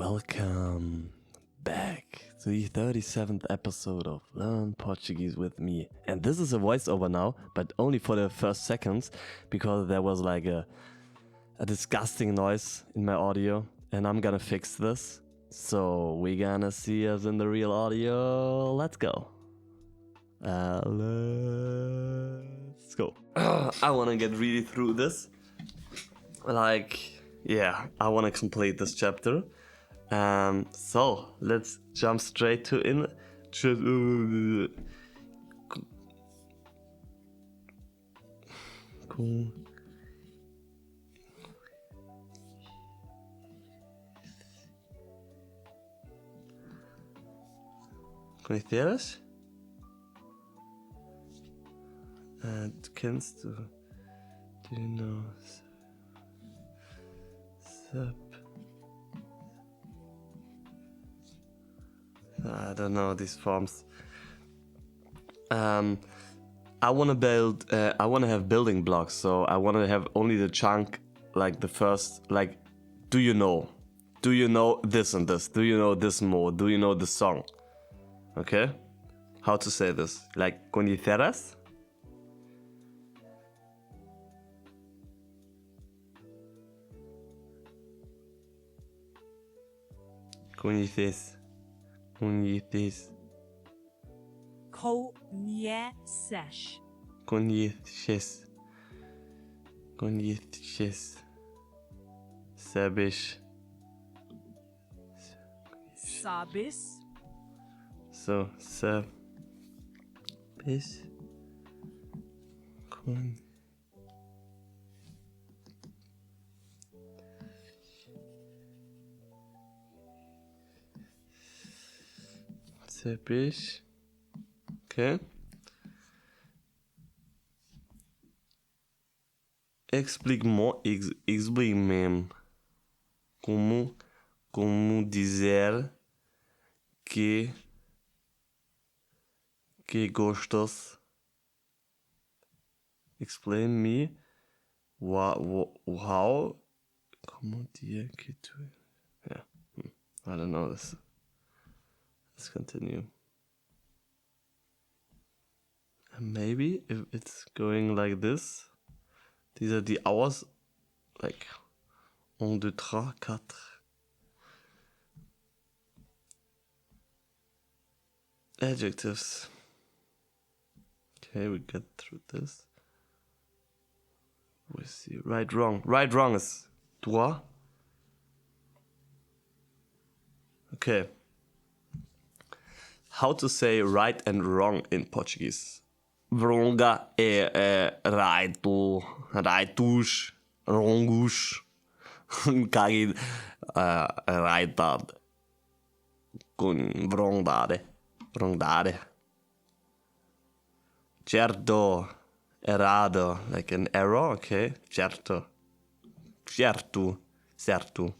Welcome back to the 37th episode of Learn Portuguese with me. And this is a voiceover now, but only for the first seconds, because there was like a disgusting noise in my audio, and I'm gonna fix this. So we're gonna see us in the real audio. Let's go. Let's go. I wanna get really through this. I wanna complete this chapter. So let's jump straight to Conheceras? Kennst du? Do you know? I don't know these forms. I want to have building blocks, so I want to have only the chunk, like the first, like, do you know? Do you know this and this? Do you know this more? Do you know the song? Okay? How to say this? Like, conheceras? Conheces. Conheces. Conheces. Conheces. Conheces. Sabes. Sabes. So, sabes. Sabes. Okay. Explique-me como dizer que gostas. Explain me how. Como dizer que tu. Yeah. I don't know this. Let's continue. And maybe if it's going like this, these are the hours, like 1, 2, 3, 4. Adjectives. Okay, we get through this. We see right, wrong. Right, wrong is toi. Okay. How to say right and wrong in Portuguese? Vronga é raito, raitos, rongos, cagi raitad, com vrongdade. Certo, errado, like an error, okay? Certo, certo. Certo.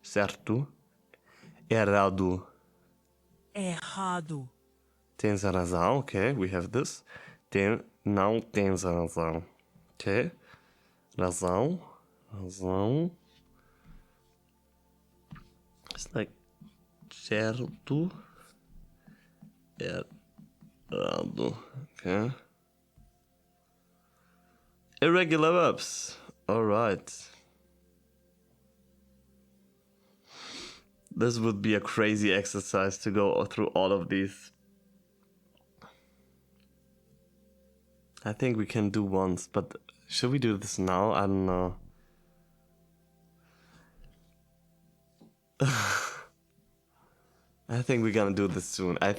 Certo. Errado. Tens razão, okay, we have this. Não tens razão, okay? Razão. It's like certo. Errado, okay? Irregular verbs. All right. This would be a crazy exercise to go through all of these. I think we can do once, but should we do this now? I don't know. I think we're gonna do this soon. I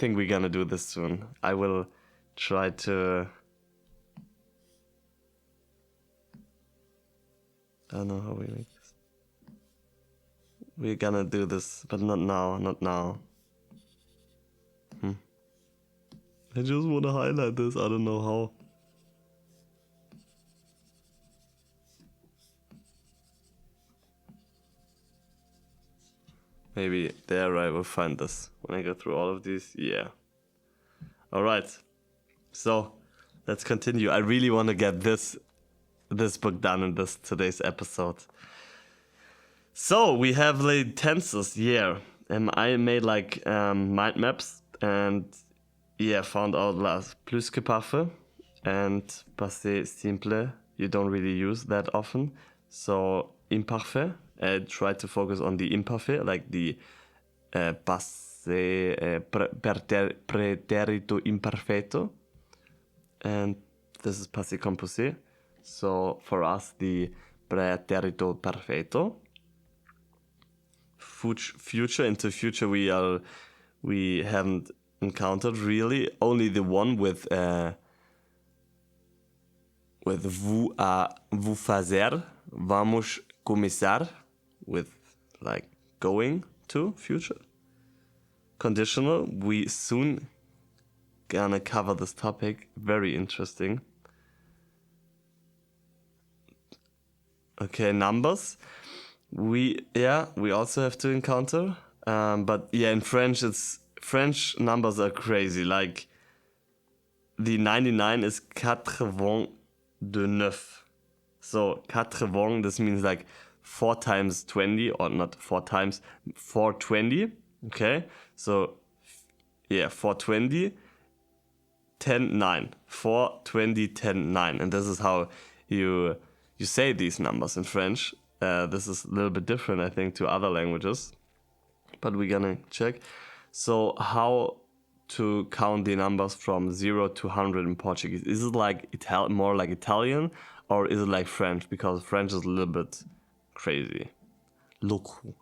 will try to... I don't know how we make this. We're gonna do this, but not now. I just want to highlight this. I don't know how. Maybe there I will find this when I go through all of these. Yeah. Alright. So, let's continue. I really want to get this this book done in this today's episode. So we have like tenses, yeah. I made like mind maps and found out last plus que parfait and passé simple you don't really use that often. So imparfait, I try to focus on the imparfait, like the passé preterito imperfeito, and this is passé composé. So for us, the preterito perfeito. Future into future we haven't encountered really, only the one with vous fazer, vamos começar, with like going to future. Conditional, we soon gonna cover this topic, very interesting. Okay, numbers. We also have to encounter, but yeah, in French French numbers are crazy. Like the 99 is 89. So 80, this means like 4 times 20, or not 4 times, 420. Okay, so yeah, 420, 10, 9, 420, 10, 9, and this is how you say these numbers in French. This is a little bit different, I think, to other languages, but we're gonna check. So how to count the numbers from 0 to 100 in Portuguese? Is it like more like Italian, or is it like French? Because French is a little bit crazy. Louco.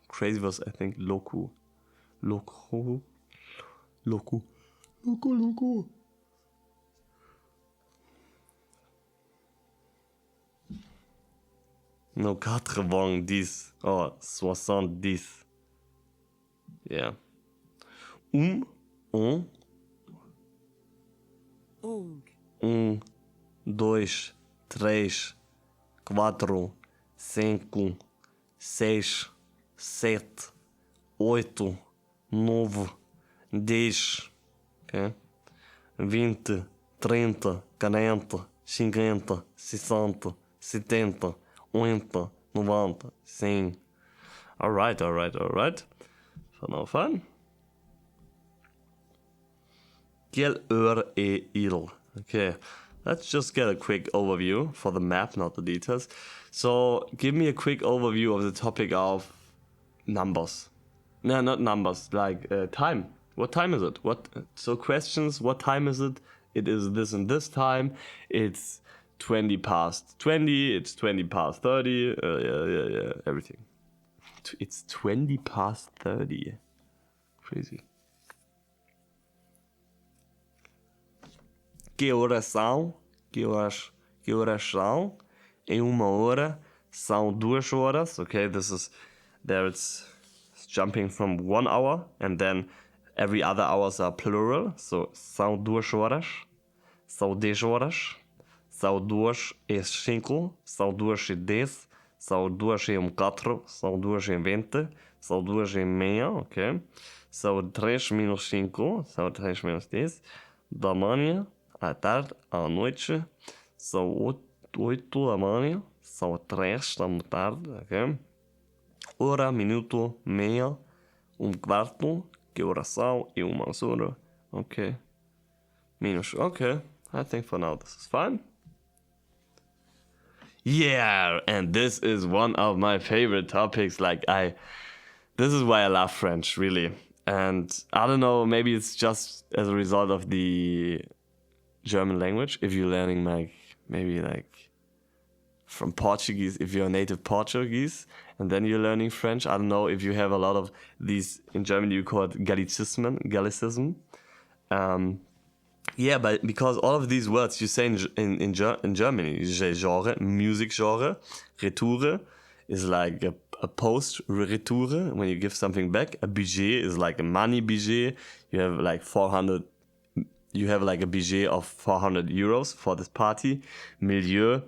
Crazy was, I think, louco. No, 90, or 70. Yeah. Un, dois, três, quatro, cinco, seis, sete, oito, nove, 10. Okay? 20, 30, 40, 50, 60, 70, 80, 90, 100. Alright. Fun. Quelle heure est-il? Okay, let's just get a quick overview for the map, not the details. So, give me a quick overview of the topic of numbers. No, not numbers, like time. What time is it? So questions, what time is it? It is this and this time. It's 20 past 20, it's 20 past 30, yeah, everything. It's 20 past 30. Crazy. Que horas são? Que horas são? Em uma hora são 2 horas. Okay, it's jumping from 1 hour, and then every other hours are plural. So são 2 horas, são 10 horas, são 2 e 5, são 2 e 10, são 2 e 4, são 2 e 20, são 2 e meia, ok? São 3 menos 5, são 3 menos 10, da manhã, à tarde, à noite, são 8 da manhã, são 3 da tarde, ok? Hora, minuto, meia, quarto, que horas são e uma hora, ok? Minus, okay, I think for now this is fine. Yeah, and this is one of my favorite topics. This is why I love French, really. And I don't know, maybe it's just as a result of the German language. If you're learning maybe from Portuguese, if you're native Portuguese, and then you're learning French. I don't know if you have a lot of these, in Germany you call it Gallicism. Yeah, but because all of these words you say in Germany, you say genre, music genre, retour is like a post retour, when you give something back. A budget is like a money budget. You have like a budget of 400 euros for this party. Milieu,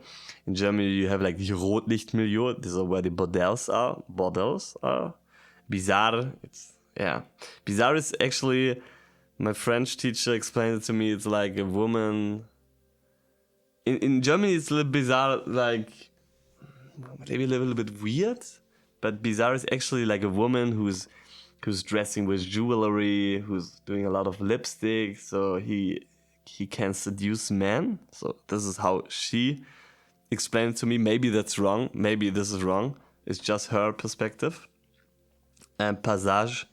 in Germany you have like the Rotlichtmilieu. This is where the bordels are. Bizarre, bizarre is actually, my French teacher explained it to me, it's like a woman in Germany it's a little bizarre, like maybe a little bit weird, but bizarre is actually like a woman who's dressing with jewelry, who's doing a lot of lipstick, so he can seduce men. So this is how she explained it to me. Maybe that's wrong. Maybe this is wrong. It's just her perspective. And passage,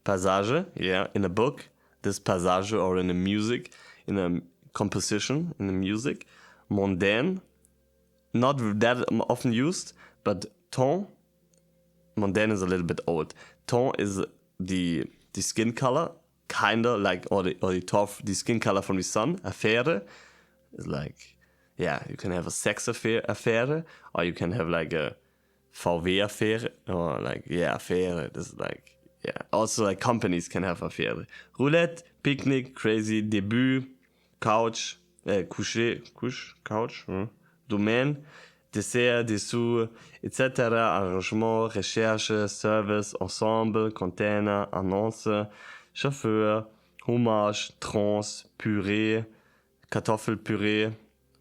yeah, in a book, this passage, or in a music, in a composition, in the music. Mondaine, not that often used, but ton. Mondaine is a little bit old. Ton is the skin color, kinda like, or the skin color from the sun. Affaire is like, yeah, you can have a sex affair, or you can have like a VW affair, or like, yeah, affair. This is like, yeah. Also, like, companies can have affair. Roulette, picnic, crazy, début, couch, couch, domaine, dessert, dessous, etc., arrangement, recherche, service, ensemble, container, annonce, chauffeur, hommage, trans, purée, Kartoffelpüree,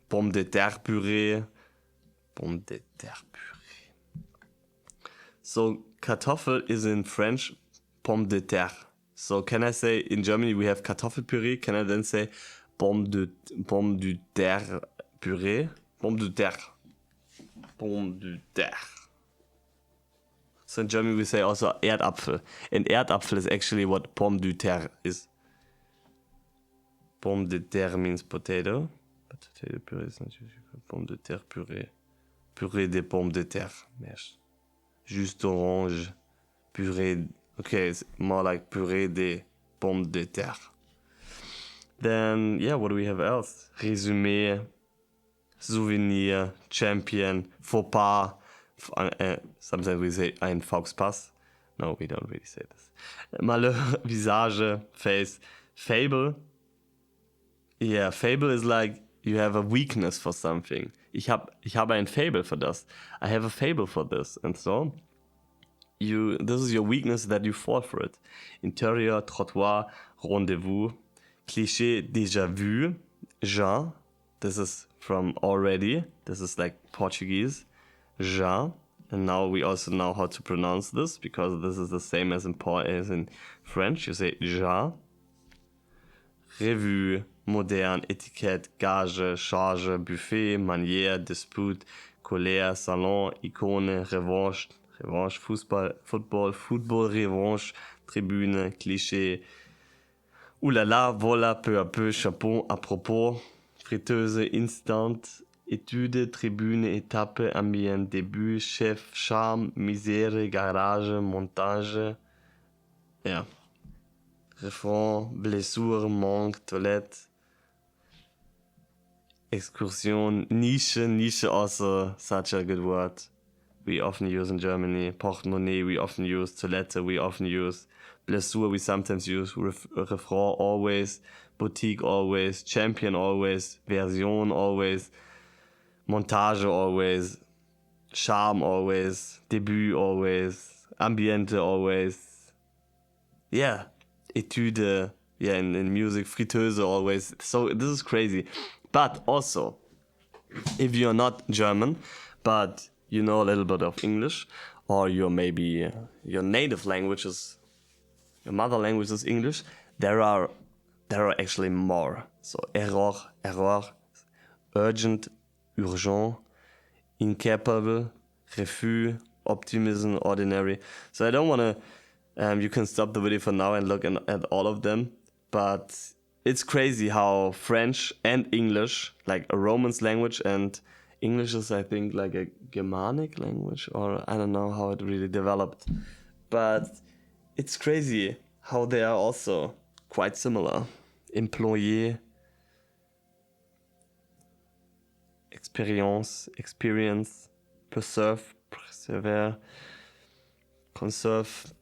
pomme de terre purée, pomme de terre purée. So Kartoffel is in French pomme de terre. So can I say in Germany we have Kartoffelpüree? Can I then say pomme de terre purée? Pomme de terre. Pomme de terre. So in Germany we say also Erdapfel. And Erdapfel is actually what pomme de terre is. Pomme de terre means potato. But potato puree is not usually pomme de terre purée. Purée de pommes de terre. Yes. Juste orange. Purée. Okay, it's more like purée de pommes de terre. Then, yeah, what do we have else? Résumé, souvenir, champion, faux pas. Sometimes we say ein Fauxpas. No, we don't really say this. Malheur, visage, face. Fable. Yeah, fable is like you have a weakness for something. Ich habe ein Fable for das. I have a fable for this. And so, this is your weakness that you fall for it. Interior, trottoir, rendezvous, cliché, déjà vu, já. This is from already. This is like Portuguese. Já. And now we also know how to pronounce this, because this is the same as in French. You say já. Revue, moderne, Etikett, Gage, Charge, Buffet, Manière, Dispute, Colère, Salon, Ikone, Revanche, Football, Revanche, Tribüne, Cliché, Oulala, voilà, peu à peu, Chapeau, à propos, Friteuse, Instant, Étude, Tribüne, Étape, Ambient, Début, Chef, Charme, Misère, Garage, Montage. Ja. Refrain, blessure, manque, toilette, excursion, Nische. Nische also such a good word we often use in Germany. Portemonnaie we often use. Toilette we often use. Blessure we sometimes use. Refrain always. Boutique always. Champion always. Version always. Montage always. Charme always. Debut always. Ambiente always. Yeah. Etude, yeah, in music, Friteuse always. So this is crazy. But also, if you're not German, but you know a little bit of English, or your native language is, your mother language is English, there are actually more. So error, urgent, urgent, incapable, refus, optimism, ordinary. So I don't want to. You can stop the video for now and look at all of them. But it's crazy how French and English, like a Romance language, and English is, I think, like a Germanic language, or I don't know how it really developed. But it's crazy how they are also quite similar. Employé, experience, persevere, conserve,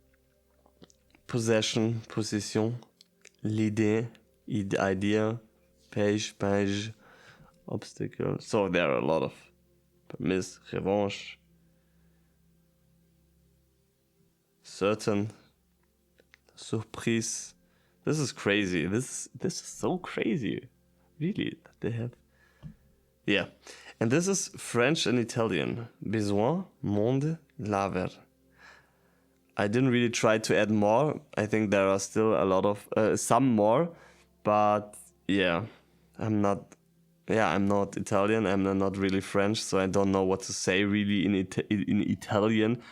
possession, position, l'idée, idea, page, obstacle. So there are a lot of permis, revanche, certain, surprise. This is crazy. This is so crazy. Really, that they have Yeah. And this is French and Italian. Besoin, monde, laver. I didn't really try to add more. I think there are still a lot of, some more. But yeah, I'm not Italian. I'm not really French. So I don't know what to say really in Italian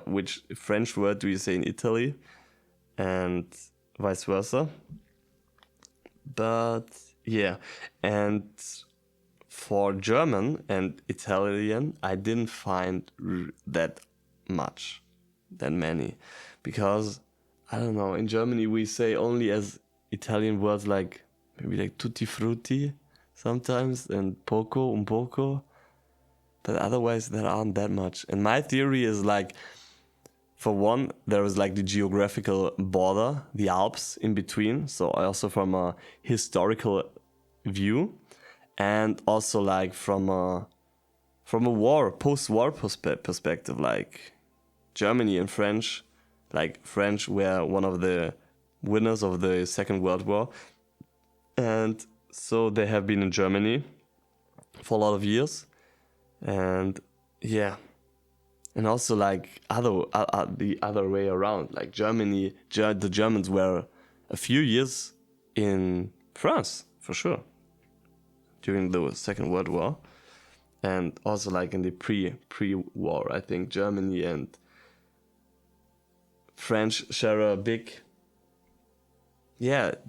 which French word do you say in Italy? And vice versa. But yeah, and for German and Italian, I didn't find that many, because I don't know. In Germany, we say only as Italian words like maybe like tutti frutti sometimes and poco, un poco, but otherwise there aren't that much. And my theory is like, for one, there is like the geographical border, the Alps in between. So also from a historical view, and also like from a post-war perspective, like Germany and French, like French were one of the winners of the Second World War, and so they have been in Germany for a lot of years, and yeah. And also like the other way around, like Germany, the Germans were a few years in France for sure during the Second World War, and also like in the pre-war, I think Germany and French share a big, like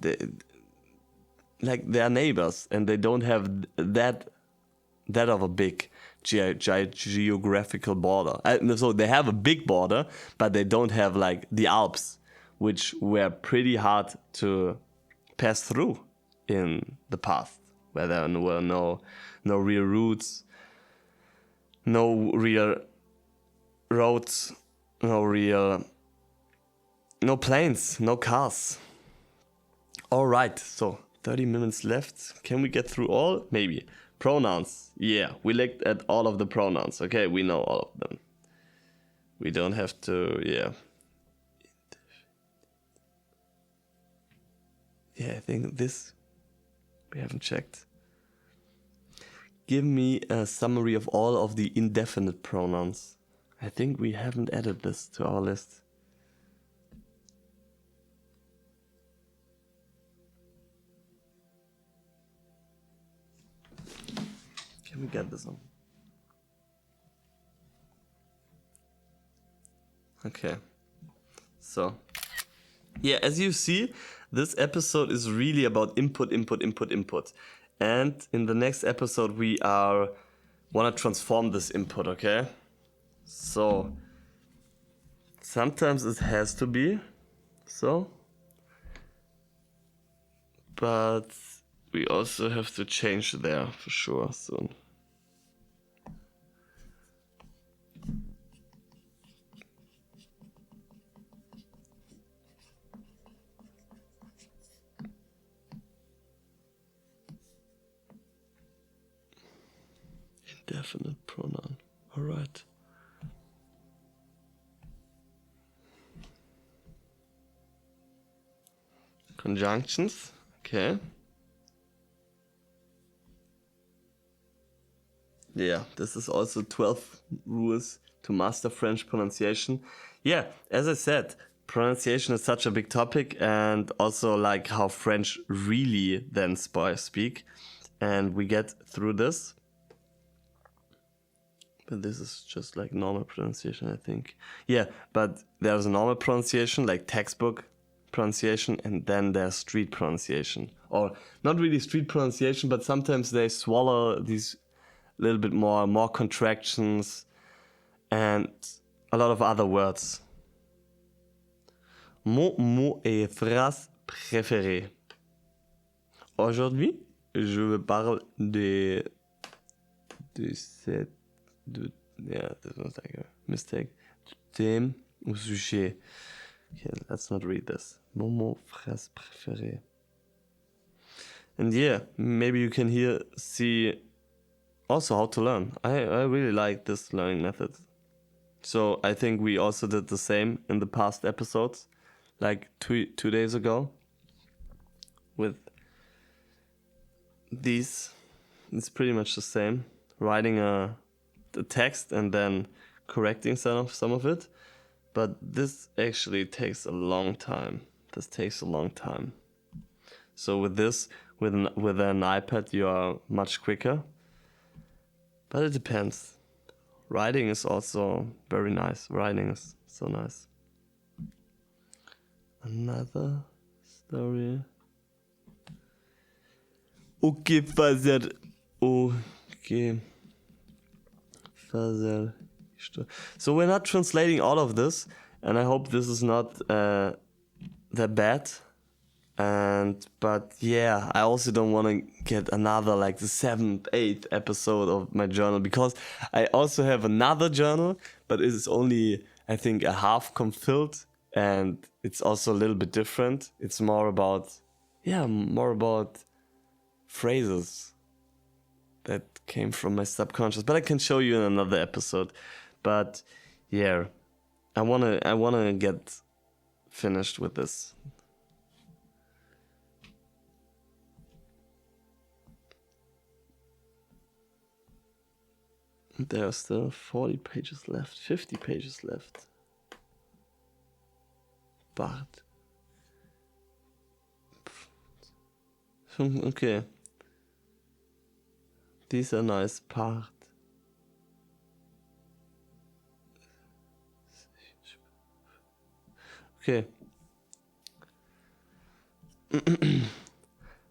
they are neighbors, and they don't have that of a big geographical border. So they have a big border, but they don't have like the Alps, which were pretty hard to pass through in the past, where there were no real routes, no real roads, no planes, no cars. All right, so 30 minutes left. Can we get through all? Maybe. Pronouns. Yeah, we looked at all of the pronouns. Okay, we know all of them. We don't have to, yeah. Yeah, I think this we haven't checked. Give me a summary of all of the indefinite pronouns. I think we haven't added this to our list. Can we get this on? Okay. So, yeah, as you see, this episode is really about input. And in the next episode, we want to transform this input, okay? So, sometimes it has to be so. But we also have to change there for sure soon. Indefinite pronoun. All right. Conjunctions. Okay. Yeah, this is also 12 rules to master French pronunciation. Yeah, as I said, pronunciation is such a big topic, and also like how French really then speak. And we get through this. But this is just like normal pronunciation, I think. Yeah, but there's a normal pronunciation, like textbook pronunciation, and then there's street pronunciation. Or not really street pronunciation, but sometimes they swallow these little bit more contractions, and a lot of other words. Mon mot et phrase préféré. Aujourd'hui, je vous parle de yeah, this was like a mistake. Thème ou sujet. Okay, let's not read this. Mon mot, phrase préféré. And yeah, maybe you can see also how to learn. I really like this learning method. So I think we also did the same in the past episodes, like two days ago, with these it's pretty much the same. Writing the text and then correcting some of it. But this actually takes a long time. This takes a long time. So with this, with an iPad, you are much quicker. But it depends. Writing is also very nice. Writing is so nice. Another story. Okay, fazer. Okay. Fazer. So we're not translating all of this, and I hope this is not that bad. But yeah, I also don't want to get another like the 7th, 8th episode of my journal, because I also have another journal, but it is only, I think, a half filled, and it's also a little bit different. It's more about phrases that came from my subconscious, but I can show you in another episode. But yeah, I wanna get finished with this. There are still 40 pages left, 50 pages left. But okay, these are nice part. Okay.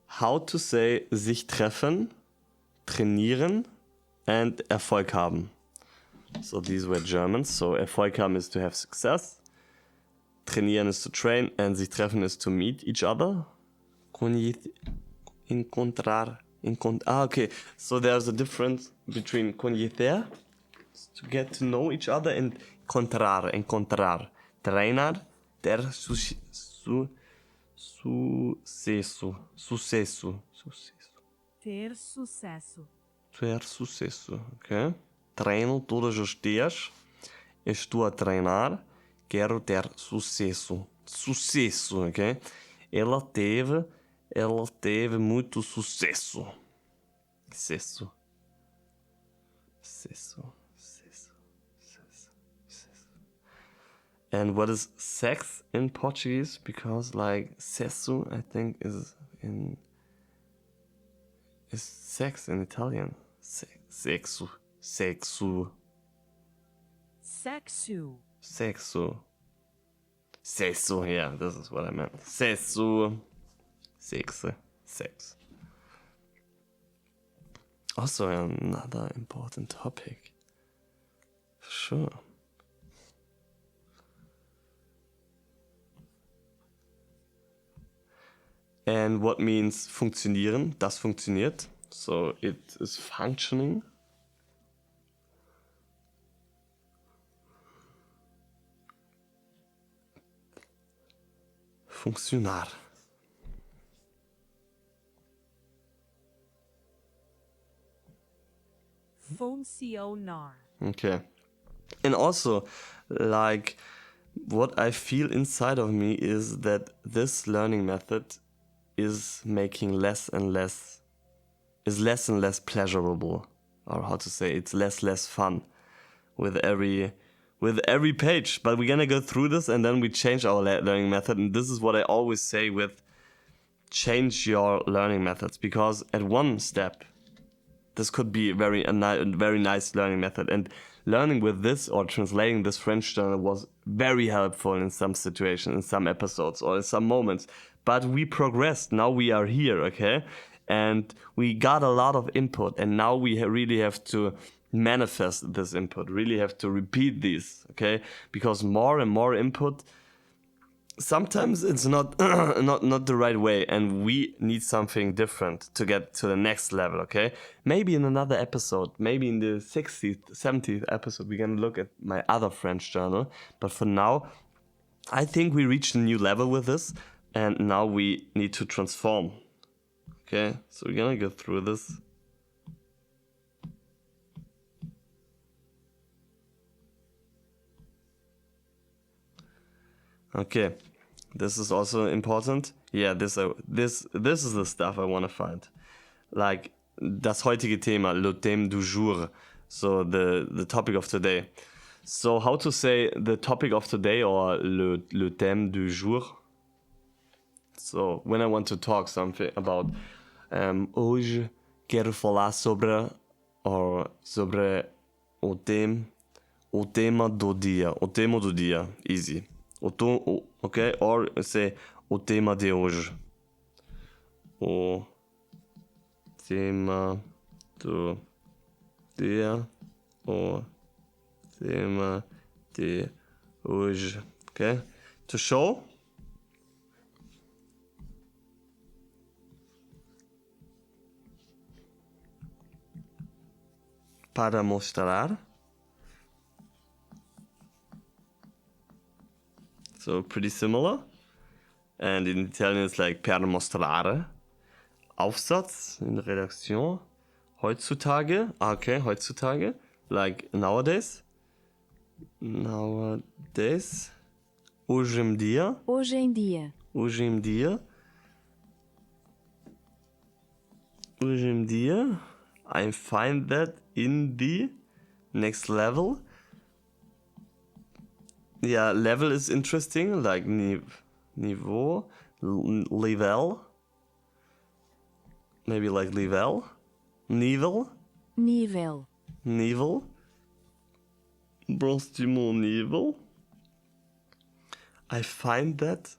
How to say sich treffen, trainieren, and Erfolg haben. So these were Germans. So Erfolg haben is to have success, trainieren is to train, and sich treffen is to meet each other. Encontrar. Okay. So there's a difference between conhecer, to get to know each other, and encontrar. Treinar, ter sucesso. Ter sucesso. Ter sucesso, ok? Treino todos os dias. Estou a treinar. Quero ter sucesso. Sucesso, ok? Ela teve muito sucesso. Sucesso. And what is sex in Portuguese? Because like sexo, I think is sex in Italian. Sexo. Sexo. Sexo, yeah, this is what I meant. Sexo. Sex. Also another important topic. For sure. And what means funktionieren? Das funktioniert. So it is functioning. Funcionar. Funcionar. Okay. And also, like, what I feel inside of me is that this learning method is making less and less pleasurable, or how to say, it's less fun with every page. But we're gonna go through this, and then we change our learning method. And this is what I always say with change your learning methods, because at one step this could be a very nice learning method, and learning with this or translating this French journal was very helpful in some situations, in some episodes, or in some moments. But we progressed. Now we are here, okay? And we got a lot of input, and now we really have to manifest this input, really have to repeat these, okay? Because more and more input, sometimes it's not not the right way, and we need something different to get to the next level, okay? Maybe in another episode, maybe in the 60th, 70th episode, we're gonna look at my other French journal. But for now, I think we reached a new level with this, and now we need to transform. Okay, so we're gonna go through this. Okay, this is also important. Yeah, this is the stuff I want to find. Like das heutige Thema, le thème du jour. So the topic of today. So how to say the topic of today or le thème du jour? So when I want to talk something about hoje quero falar sobre o tema do dia. O tema do dia, easy. Okay, or say o tema de hoje. O tema do dia. O tema de hoje. Okay, to show. Para mostrar. So pretty similar. And in Italian it's like per mostrare. Aufsatz in der Redaktion. Heutzutage. Okay, heutzutage. Like nowadays. Nowadays. Hoje em dia. Hoje em dia. Hoje em dia. Hoje em dia. I find that in the next level. Yeah, level is interesting, like niveau, level. Maybe like level. Nível. Nível. Nível. Próximo nível. I find that.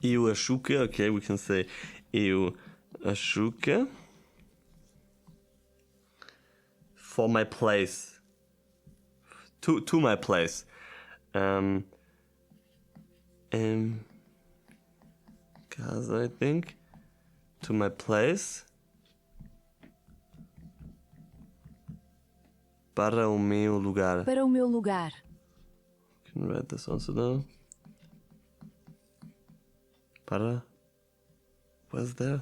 Eu acho que, okay, we can say eu acho que. For my place. To my place. Casa, I think. To my place. Para o meu lugar. Para o meu lugar. Can write this also down. Para. What's there?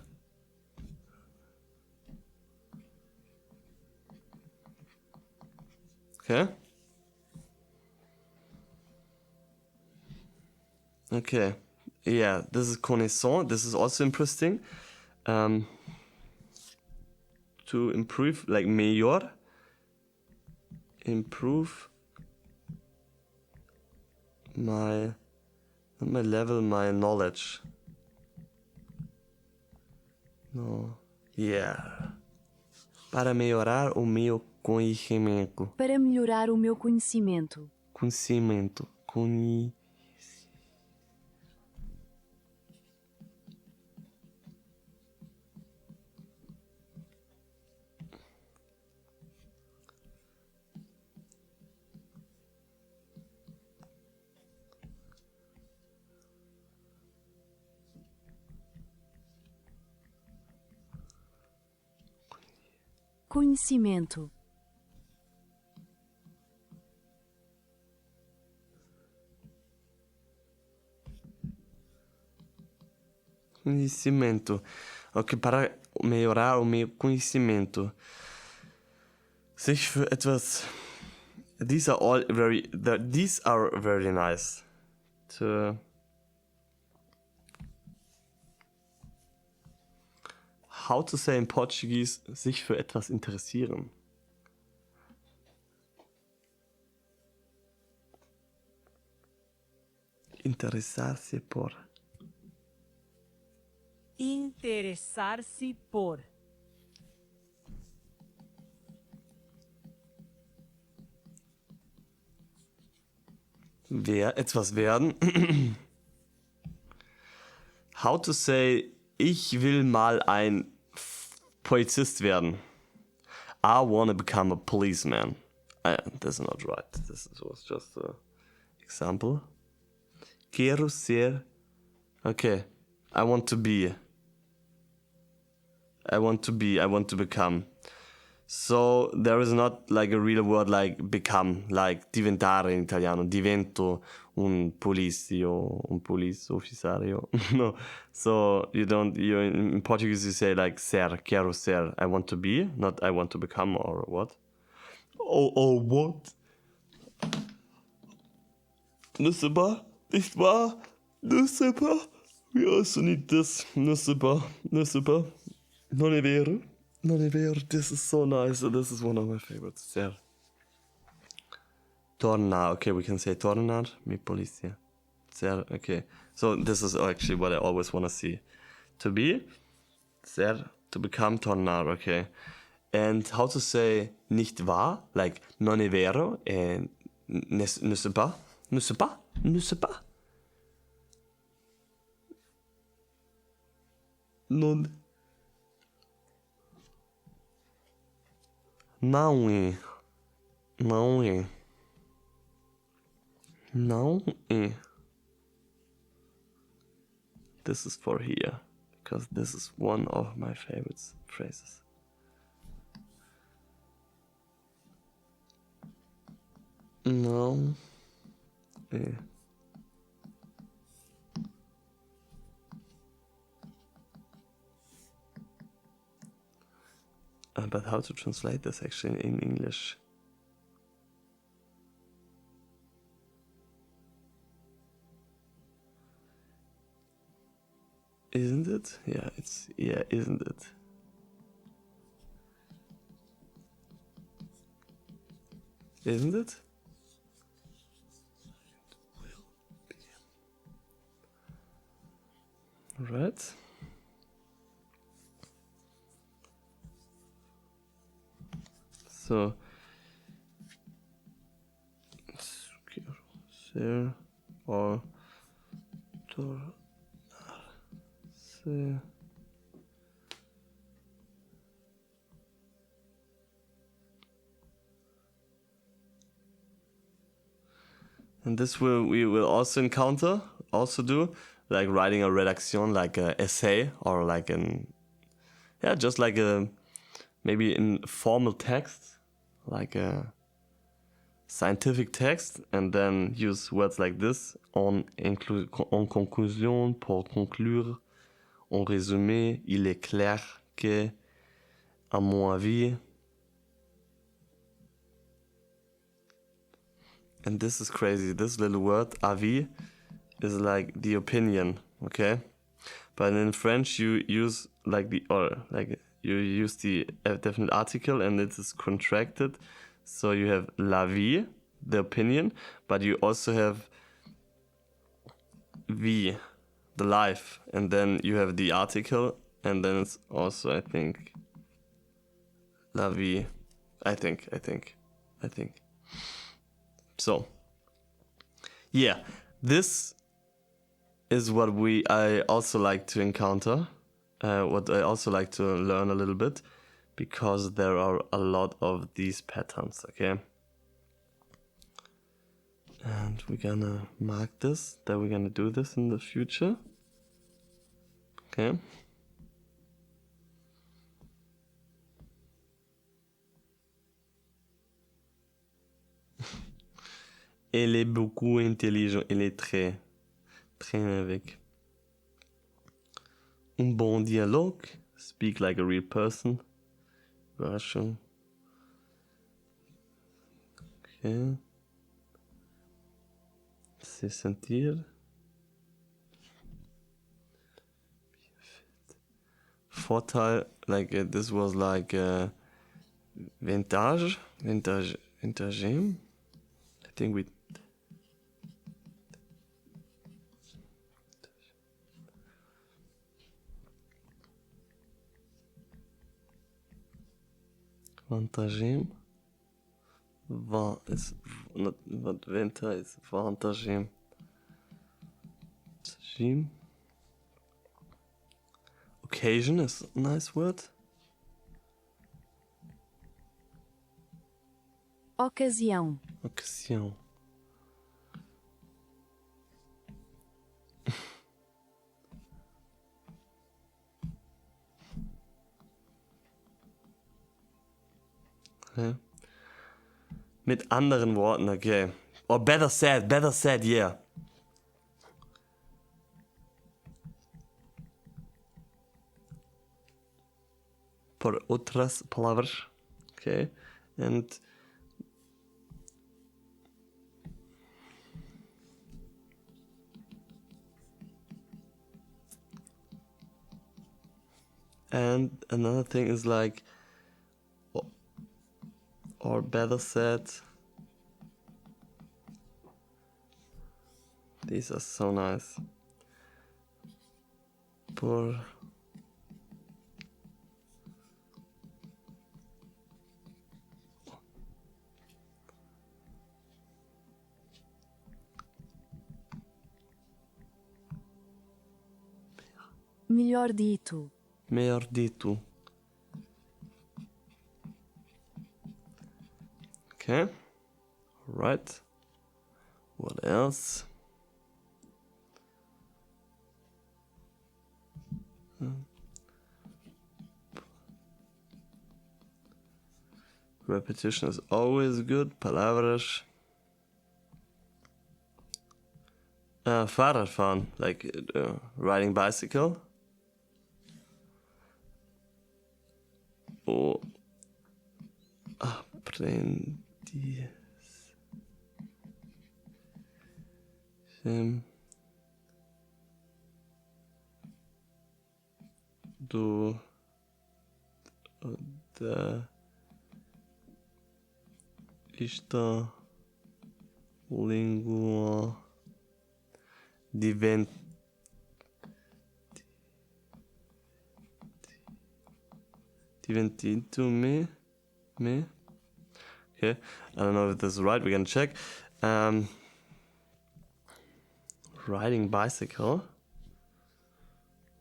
Okay. Okay. Yeah, this is connaissant. This is also interesting. To improve, like melhor. Improve my level, my knowledge. No. Yeah. Para melhorar o meu conhecimento. Para melhorar o meu conhecimento. Conhecimento. Conhecimento. Conhecimento. Okay, para melhorar o meu conhecimento. Sich für etwas. These are very nice. How to say in Portuguese, sich für etwas interessieren. Interessar-se por. Interessar-se por. Etwas werden. How to say, ich will mal ein Polizist werden. I wanna become a policeman. That's not right. This was just an example. Quiero ser. Okay. I want to be. I want to become. So there is not like a real word like become, like diventare in italiano. Divento un police ufficario. No. So in Portuguese you say like ser, quero ser. I want to be, not I want to become or what. Oh, what? Ne sais pas, nicht wahr? Ne sais pas. We also need this. Non è pas. Non è vero. This is so nice. This is one of my favorites. Sehr. Tornar. Okay, we can say tornar. Mi polizia. Sehr. Okay. So this is actually what I always want to see. To be. Sehr. To become tornar. Okay. And how to say nicht wahr? Like non è vero. And ne sais pas. Ne sais pas. Ne sais pas. Non. Não é. Não é. Não é. This is for here, because this is one of my favorite phrases. Não é. But how to translate this actually in English? Isn't it? Yeah, isn't it? Isn't it? Right? So, ser or tornarse. And this we will also encounter, do, like writing a redaction, like an essay, or like just like a, maybe in formal text, like a scientific text, and then use words like this, en conclusion, pour conclure, en résumé, il est clair que, à mon avis. And this is crazy. This little word, avis, is like the opinion, okay? But in French, you use you use the definite article, and it is contracted. So you have l'avis, the opinion, but you also have vie, the life, and then you have the article, and then it's also, I think, l'avis. I think. So, yeah, this is what I also like to encounter, what I also like to learn a little bit, because there are a lot of these patterns, okay? And we're gonna mark this, that we're gonna do this in the future, okay? Elle est beaucoup intelligente. Elle est très avec. Un bon dialogue. Speak like a real person. Russian. Okay. Se sentir. Vorteil, like this was like vintage. I think we. Vantagem. Is not Venta is vantagem. Occasion is a nice word. Ocasião. Ocasião. Okay. Mit anderen Worten, okay. Or better said, yeah. Por outras palavras, okay. And And another thing is like, or better said, these are so nice. Por Melhor dito. melhor dito. Okay. Right. What else? Repetition is always good. Palavras. Fahrradfahren, like riding bicycle. Or aprendiz. Do da esta língua divertido me. Okay, I don't know if this is right. We're gonna check. Riding bicycle.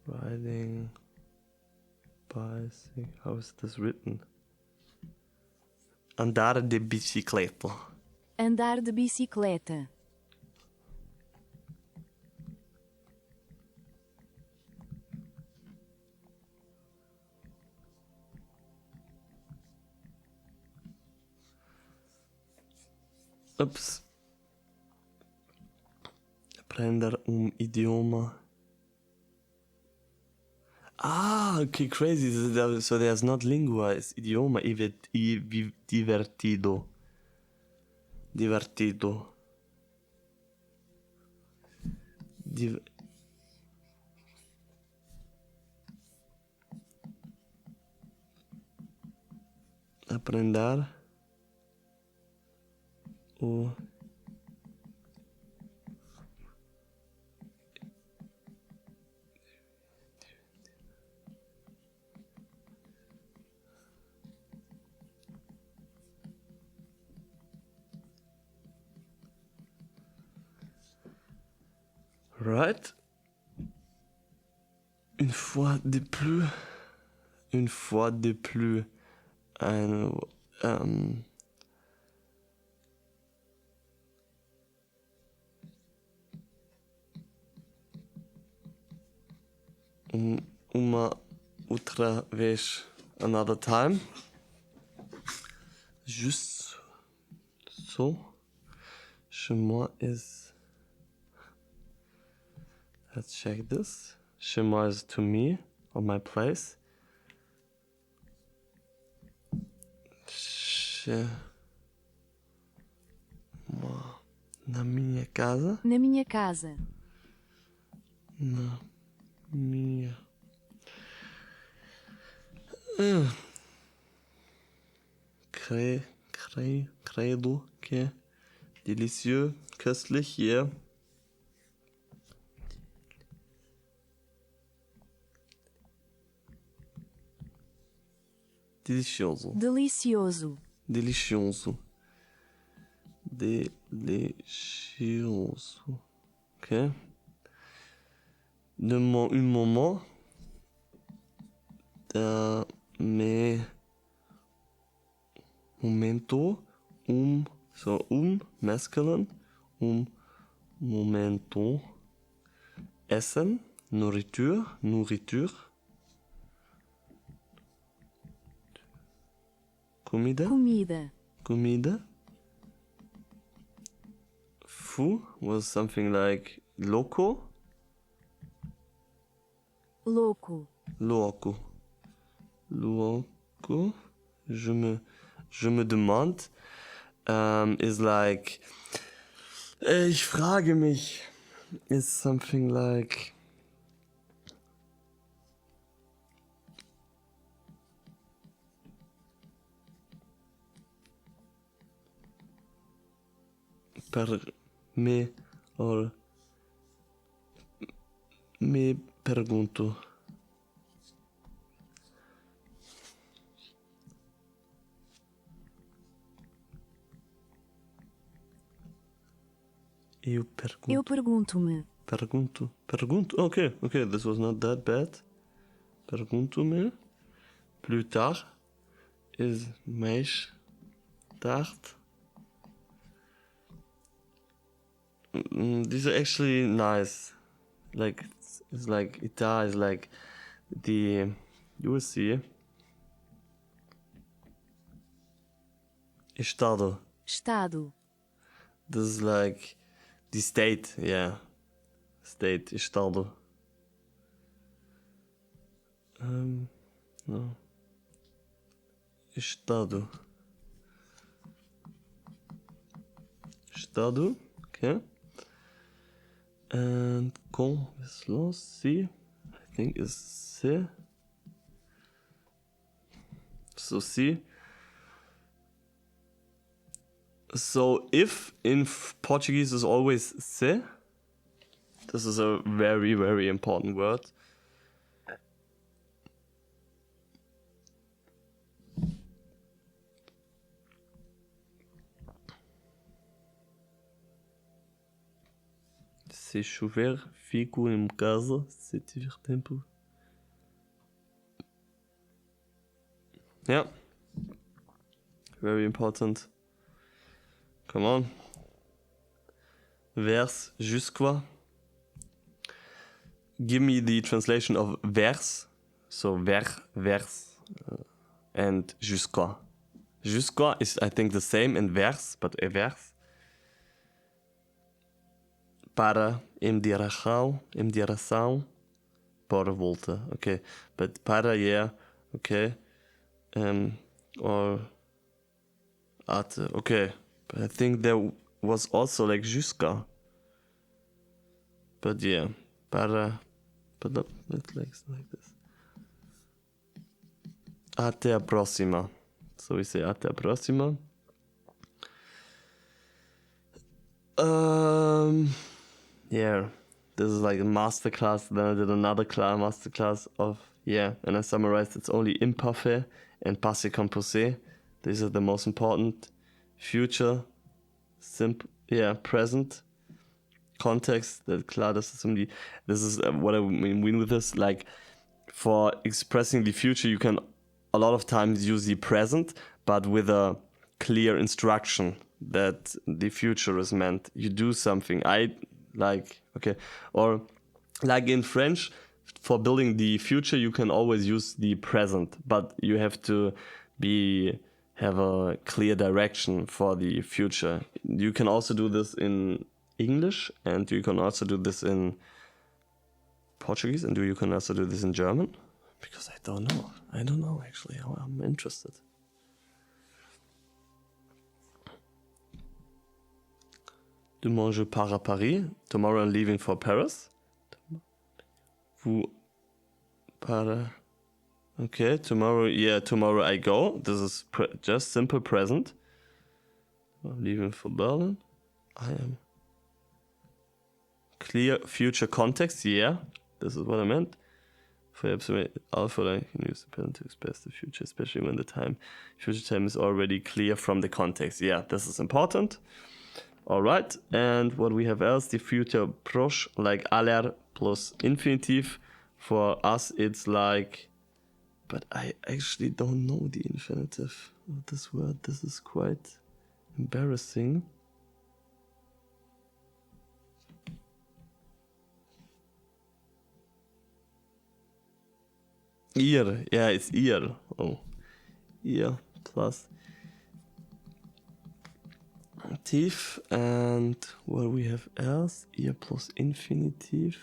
Riding bicycle. How is this written? Andar de bicicleta. Andar de bicicleta. Oops. Aprender idioma. Ah, okay, crazy. So there's not lingua, it's idioma. Divertido. Divertido. Aprender o right. Une fois de plus. Une fois de plus. Ein, uma outra vez. Another time. Juste so. Chez moi is. Let's check this. Chez moi is to me, or my place. Chez moi. Na minha casa. Na minha casa. Na minha. Credo que delicieux, köstlich, yeah. Delicioso. Delicioso. Delicioso. Delicioso. Ok. Un moment. Momento. So masculine. Momento. Essen. Nourriture. Comida. Fou was something like loco. Louco. Je me demande. Is like. Ich frage mich. Is something like. me or me pergunto. Eu pergunto. Eu pergunto-me. Pergunto. Okay, this was not that bad. Pergunto-me. Plus tard is mais tarde. These are actually nice. Like, it's like Ita is like the, you will see. Estado. Estado. This is like the state, yeah. State, Estado. No. Estado. Estado, okay. And com is lost, C, I think is C. So C. So if in Portuguese is always se, this is a very, very important word. Se chover, fico em casa. Se tiver tempo. Yeah. Very important. Come on. Vers jusqu'à. Give me the translation of vers. So vers, and jusqu'à. Jusqu'à is, I think, the same in vers, but vers. Para, em direção, por volta. Okay, but para, yeah, okay. Or at, okay. But I think there was also like jusqu'à. But yeah, para, but not like this. Até a próxima. So we say até a próxima. Yeah, this is like a masterclass. Then I did another masterclass of, yeah, and I summarized it's only imparfait and passé composé. These are the most important. Future, present, context. That klar, this is what I mean with this. Like, for expressing the future, you can a lot of times use the present, but with a clear instruction that the future is meant. You do something. Or like in French, for building the future, you can always use the present, but you have to have a clear direction for the future. You can also do this in English, and you can also do this in Portuguese, and you can also do this in German. Because I don't know actually. I'm interested. Demain je pars à Paris. Tomorrow I'm leaving for Paris. Vous para. Okay, tomorrow I go. This is just simple present. I'm leaving for Berlin. I am. Clear future context, yeah. This is what I meant. For alpha, I can use the present to express the future, especially when the future time is already clear from the context. Yeah, this is important. All right, and what we have else, the future proche, like aller plus infinitive. For us, it's like, but I actually don't know the infinitive of this word. This is quite embarrassing. Ear, yeah, it's ear. Oh, ear plus infinitive, and what we have else, ear plus infinitive.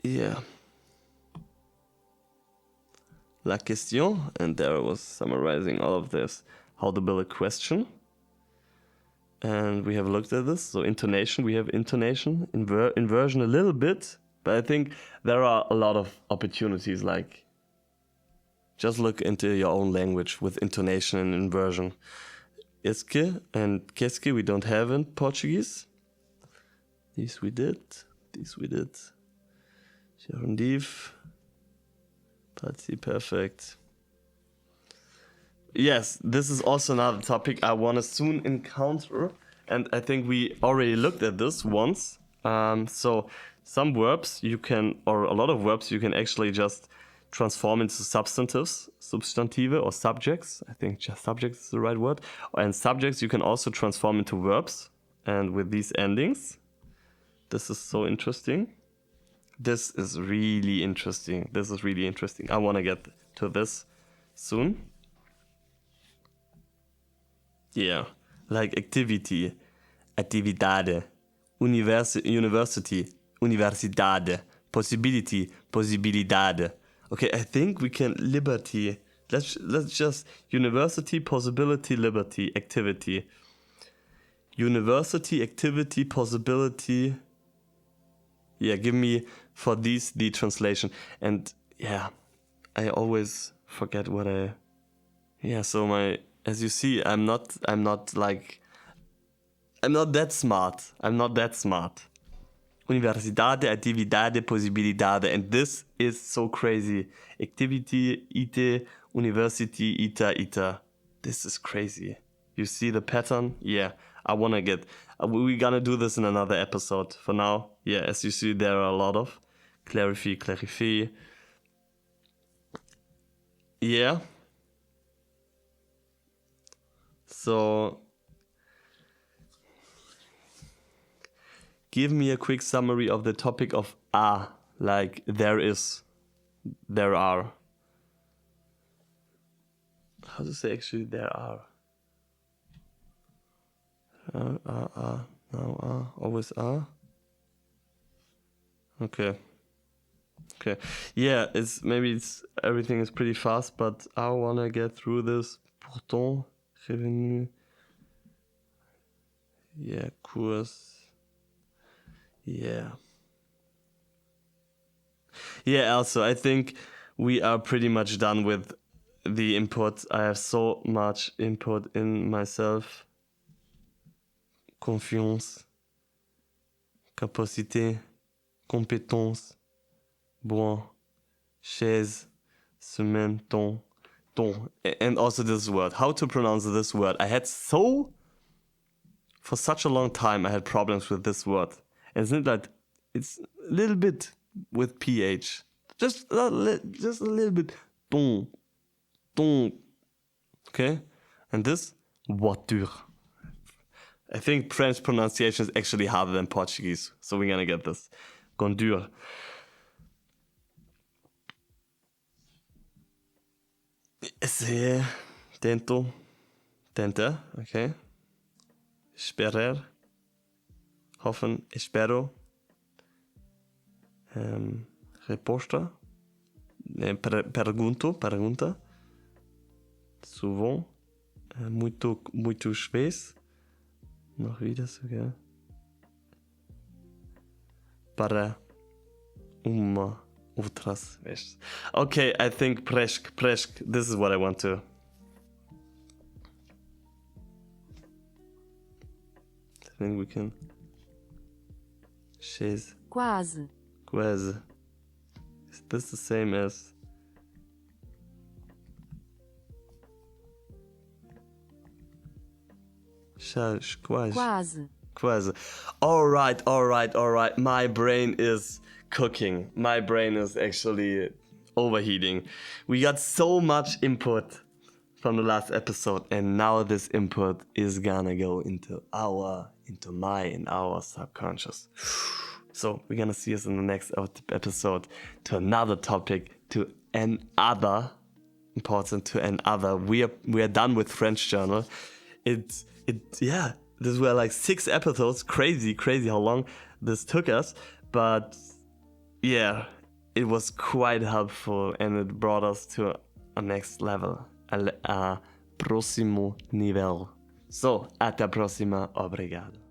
Yeah. La question, and there I was summarizing all of this, how to build a question. And we have looked at this. So intonation, we have intonation, inversion a little bit, but I think there are a lot of opportunities, like Just look into your own language with intonation and inversion. Esque and qu'est-ce we don't have in Portuguese. These we did. Gerundiv. Parti perfect. Yes, this is also another topic I want to soon encounter. And I think we already looked at this once. So some verbs you can, or a lot of verbs you can actually just transform into substantives, substantive or subjects. I think just subjects is the right word. And subjects you can also transform into verbs. And with these endings, this is so interesting. This is really interesting. I want to get to this soon. Yeah, like activity, atividade, university, universidade, possibility, possibilidade. Okay, I think we can liberty. Let's just university, possibility, liberty, activity. University, activity, possibility. Yeah, give me for these the translation. And yeah, I always forget what I. Yeah, so as you see, I'm not that smart. Universidade, atividade, possibilidade. And this is so crazy. Activity, ite, university, ita. This is crazy. You see the pattern? Yeah, I want to get... We're gonna do this in another episode. For now, yeah, as you see, there are a lot of clarify. Yeah. So, give me a quick summary of the topic of like there is, there are. How to say actually there are? Now always are. Okay. Yeah, everything is pretty fast, but I wanna get through this. Pourtant, revenu. Yeah, course. Yeah. Yeah, also, I think we are pretty much done with the input. I have so much input in myself. Confiance, capacité, compétence, bon, chaise, semaine, ton. And also this word. How to pronounce this word? For such a long time, I had problems with this word. And isn't that it's a little bit with ph, just a little bit, ton. Okay, and this voiture. I think French pronunciation is actually harder than Portuguese, so we're gonna get this. Conduire. Essayer, tenta, okay. Esperar, hoffen, espero. Resposta, pergunta. Souvent, muitas vezes. Noch wieder sogar. Para outras vezes. Okay, I think presk. This is what I want to. I think we can. Chaise. Quase. Is this the same as? Quase. All right. My brain is cooking. My brain is actually overheating. We got so much input from the last episode, and now this input is gonna go into our subconscious. So we're gonna see us in the next episode to another topic, to another important, to another. We are done with French journal. These were like 6 episodes. Crazy how long this took us. But yeah, it was quite helpful and it brought us to a next level. A próximo nivel. So, até a próxima. Obrigado.